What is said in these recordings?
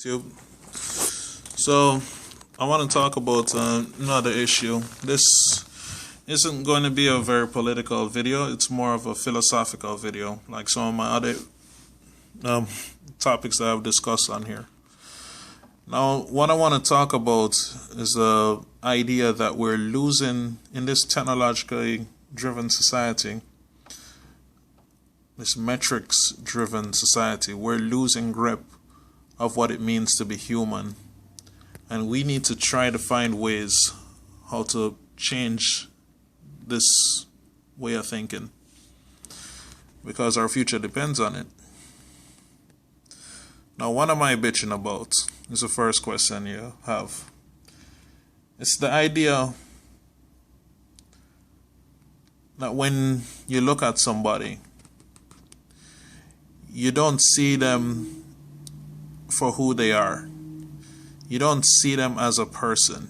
YouTube. So I want to talk about another issue. This isn't going to be a very political video. It's more of a philosophical video, like some of my other topics that I've discussed on here. Now, what I want to talk about is the idea that we're losing in this technologically driven society, this metrics driven society. We're losing grip of what it means to be human, and we need to try to find ways how to change this way of thinking, because our future depends on it. Now, what am I bitching about is the first question you have. It's the idea that when you look at somebody, you don't see them for who they are. You don't see them as a person.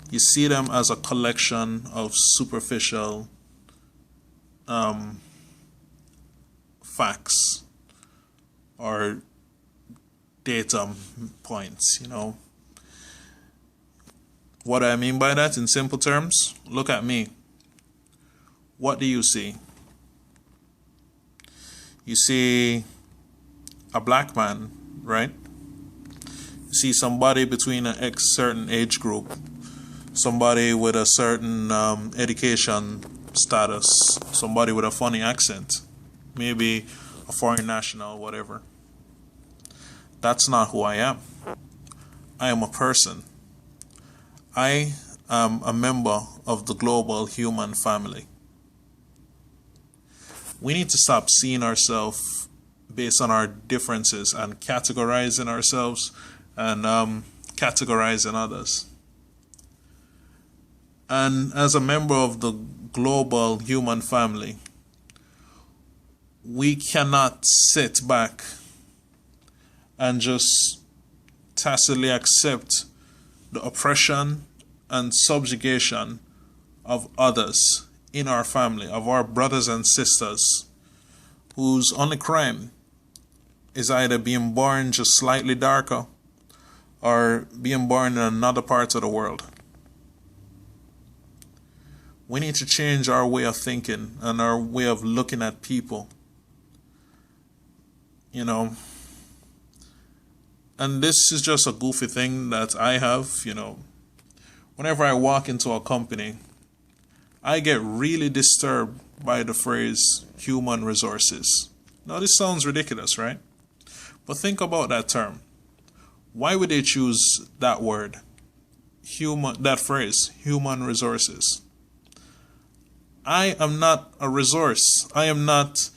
You see them as a collection of superficial facts or data points, What I mean by that in simple terms, look at me. What do you see? You see a black man, right? You see somebody between a certain age group, somebody with a certain education status, somebody with a funny accent, maybe a foreign national, whatever. That's not who I am. I am a person. I am a member of the global human family. We need to stop seeing ourselves based on our differences and categorizing ourselves and categorizing others. And as a member of the global human family, we cannot sit back and just tacitly accept the oppression and subjugation of others in our family, of our brothers and sisters, whose only crime is either being born just slightly darker or being born in another part of the world. We need to change our way of thinking and our way of looking at people. And this is just a goofy thing that I have, Whenever I walk into a company, I get really disturbed by the phrase human resources. Now, this sounds ridiculous, right? But think about that term. Why would they choose that word? That phrase, human resources. I am not a resource. I am not,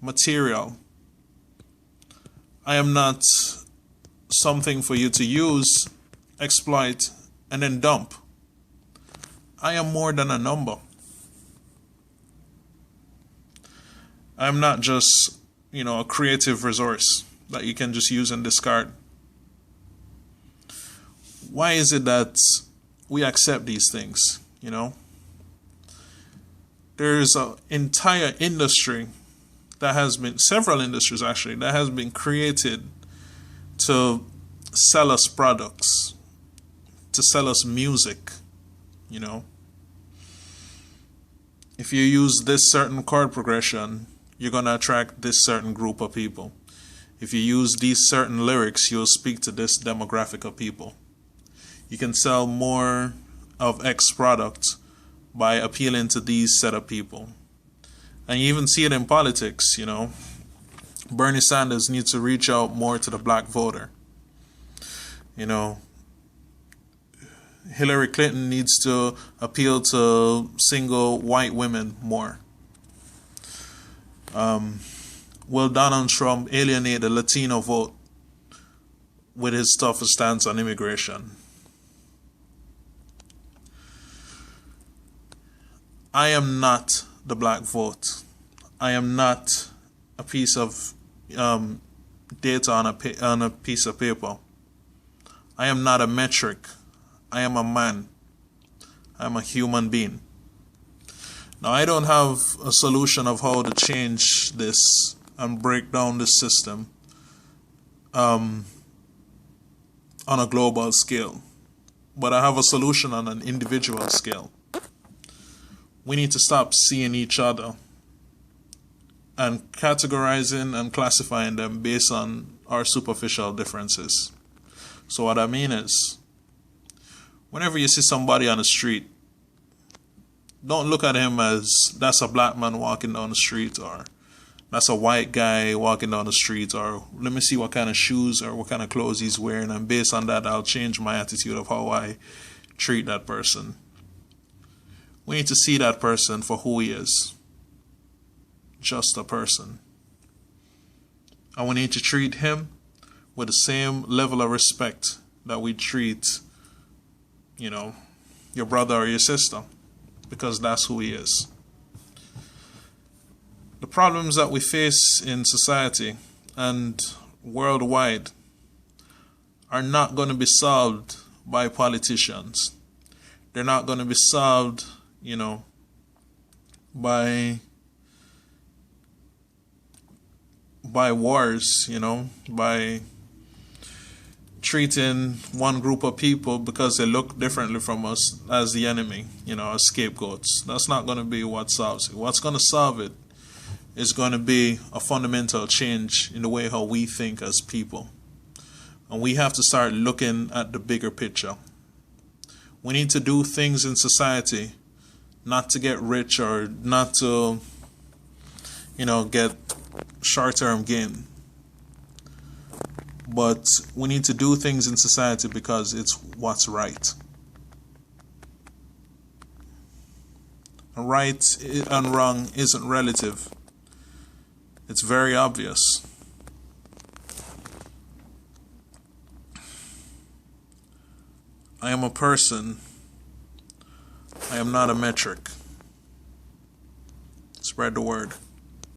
material. I am not something for you to use, exploit, and then dump. I am more than a number. I'm not just, a creative resource that you can just use and discard. Why is it that we accept these things, There's an entire industry several industries actually, that has been created to sell us products, to sell us music, If you use this certain chord progression, you're going to attract this certain group of people. If you use these certain lyrics, you'll speak to this demographic of people. You can sell more of X product by appealing to these set of people. And you even see it in politics, Bernie Sanders needs to reach out more to the black voter. Hillary Clinton needs to appeal to single white women more. Will Donald Trump alienate the Latino vote with his tougher stance on immigration? I am not the black vote. I am not a piece of data on a piece of paper. I am not a metric. I am a man. I am a human being. Now, I don't have a solution of how to change this and break down this system on a global scale, but I have a solution on an individual scale. We need to stop seeing each other and categorizing and classifying them based on our superficial differences. So what I mean is, whenever you see somebody on the street, don't look at him as that's a black man walking down the street, or that's a white guy walking down the street, or let me see what kind of shoes or what kind of clothes he's wearing, and based on that I'll change my attitude of how I treat that person. We need to see that person for who he is. Just a person. And we need to treat him with the same level of respect that we treat, your brother or your sister, because that's who he is. The problems that we face in society and worldwide are not going to be solved by politicians. They're not going to be solved, by wars, by treating one group of people because they look differently from us as the enemy, as scapegoats. That's not going to be what solves it. What's going to solve it is going to be a fundamental change in the way how we think as people. And we have to start looking at the bigger picture. We need to do things in society not to get rich or not to, get short-term gain. But we need to do things in society because it's what's right. Right and wrong isn't relative. It's very obvious. I am a person. I am not a metric. Spread the word.